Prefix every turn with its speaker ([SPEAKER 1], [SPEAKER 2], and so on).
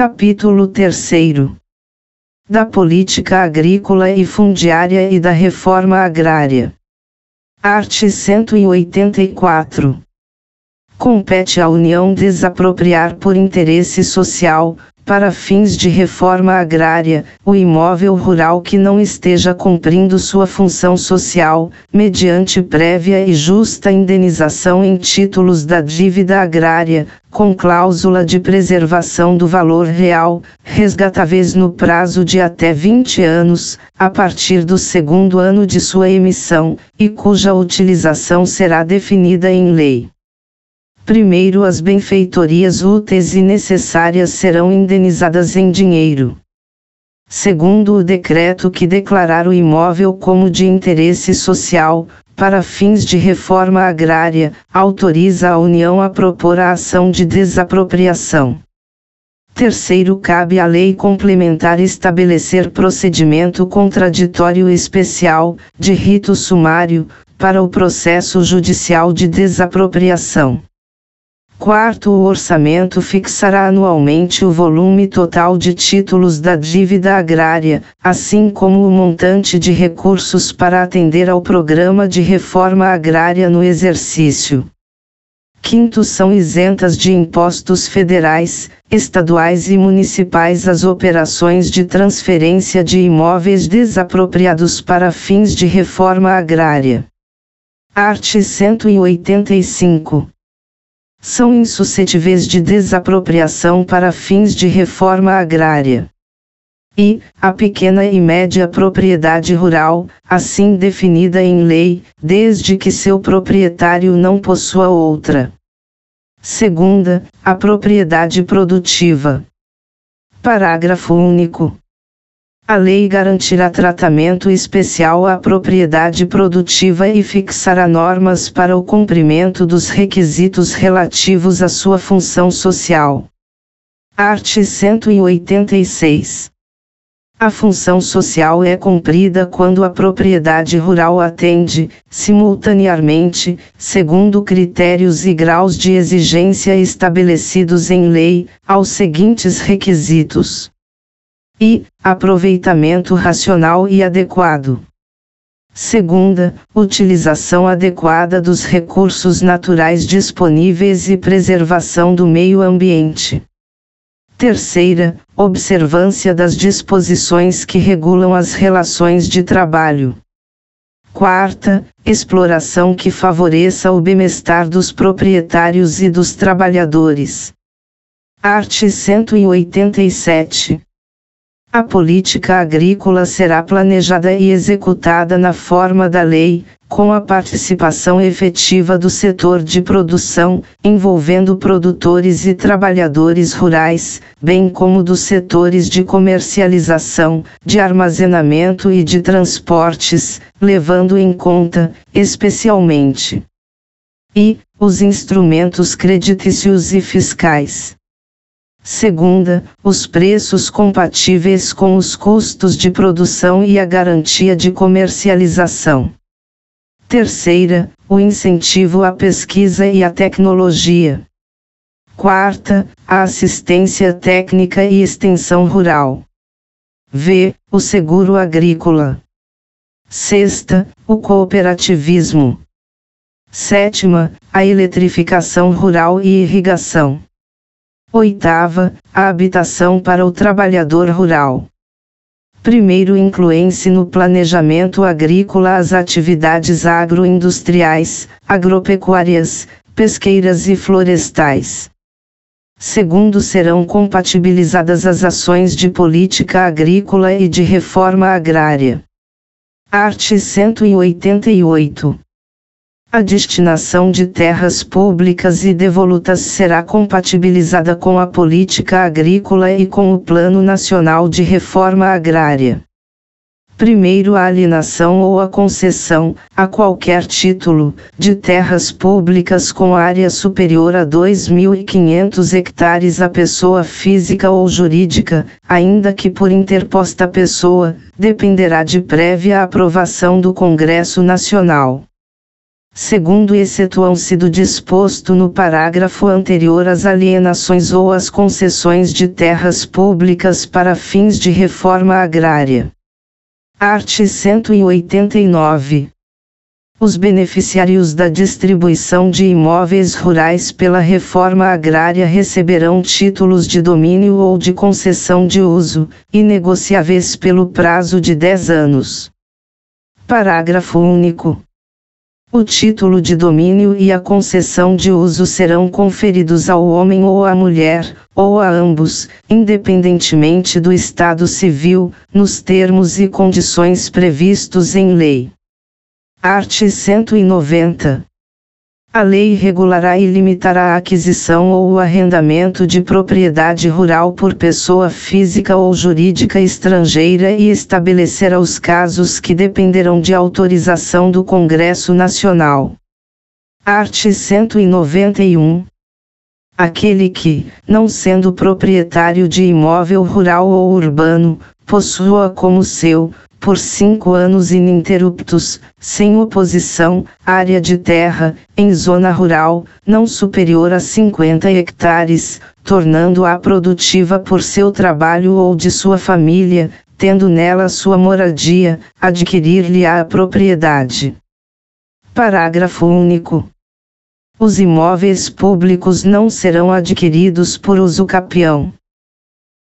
[SPEAKER 1] Capítulo 3. Da política agrícola e fundiária e da reforma agrária. Art. 184. Compete à União desapropriar por interesse social, para fins de reforma agrária, o imóvel rural que não esteja cumprindo sua função social, mediante prévia e justa indenização em títulos da dívida agrária, com cláusula de preservação do valor real, resgatáveis no prazo de até 20 anos, a partir do segundo ano de sua emissão, e cuja utilização será definida em lei. Primeiro, as benfeitorias úteis e necessárias serão indenizadas em dinheiro. Segundo, o decreto que declarar o imóvel como de interesse social, para fins de reforma agrária, autoriza a União a propor a ação de desapropriação. Terceiro, cabe à lei complementar estabelecer procedimento contraditório especial, de rito sumário, para o processo judicial de desapropriação. Quarto, o orçamento fixará anualmente o volume total de títulos da dívida agrária, assim como o montante de recursos para atender ao programa de reforma agrária no exercício. Quinto, são isentas de impostos federais, estaduais e municipais as operações de transferência de imóveis desapropriados para fins de reforma agrária. Art. 185. São insuscetíveis de desapropriação para fins de reforma agrária. E, a pequena e média propriedade rural, assim definida em lei, desde que seu proprietário não possua outra. Segunda, a propriedade produtiva. Parágrafo único. A lei garantirá tratamento especial à propriedade produtiva e fixará normas para o cumprimento dos requisitos relativos à sua função social. Art. 186. A função social é cumprida quando a propriedade rural atende, simultaneamente, segundo critérios e graus de exigência estabelecidos em lei, aos seguintes requisitos. E, aproveitamento racional e adequado. Segunda, utilização adequada dos recursos naturais disponíveis e preservação do meio ambiente. Terceira, observância das disposições que regulam as relações de trabalho. Quarta, exploração que favoreça o bem-estar dos proprietários e dos trabalhadores. Art. 187. A política agrícola será planejada e executada na forma da lei, com a participação efetiva do setor de produção, envolvendo produtores e trabalhadores rurais, bem como dos setores de comercialização, de armazenamento e de transportes, levando em conta, especialmente, os instrumentos creditícios e fiscais. Segunda, os preços compatíveis com os custos de produção e a garantia de comercialização. Terceira, o incentivo à pesquisa e à tecnologia. Quarta, a assistência técnica e extensão rural. O seguro agrícola. Sexta, o cooperativismo. Sétima, a eletrificação rural e irrigação. Oitava, a habitação para o trabalhador rural. Primeiro, incluem-se no planejamento agrícola as atividades agroindustriais, agropecuárias, pesqueiras e florestais. Segundo, serão compatibilizadas as ações de política agrícola e de reforma agrária. Art. 188. A destinação de terras públicas e devolutas será compatibilizada com a política agrícola e com o Plano Nacional de Reforma Agrária. Primeiro, a alienação ou a concessão, a qualquer título, de terras públicas com área superior a 2.500 hectares à pessoa física ou jurídica, ainda que por interposta pessoa, dependerá de prévia aprovação do Congresso Nacional. segundo excetuam-se do disposto no parágrafo anterior as alienações ou as concessões de terras públicas para fins de reforma agrária. Art. 189. Os beneficiários da distribuição de imóveis rurais pela reforma agrária receberão títulos de domínio ou de concessão de uso, inegociáveis pelo prazo de 10 anos. Parágrafo único. O título de domínio e a concessão de uso serão conferidos ao homem ou à mulher, ou a ambos, independentemente do estado civil, nos termos e condições previstos em lei. Art. 190. A lei regulará e limitará a aquisição ou o arrendamento de propriedade rural por pessoa física ou jurídica estrangeira e estabelecerá os casos que dependerão de autorização do Congresso Nacional. Art. 191. Aquele que, não sendo proprietário de imóvel rural ou urbano, possua como seu, por 5 anos ininterruptos, sem oposição, área de terra, em zona rural, não superior a 50 hectares, tornando-a produtiva por seu trabalho ou de sua família, tendo nela sua moradia, adquirir-lhe-á a propriedade. Parágrafo único. Os imóveis públicos não serão adquiridos por uso capião.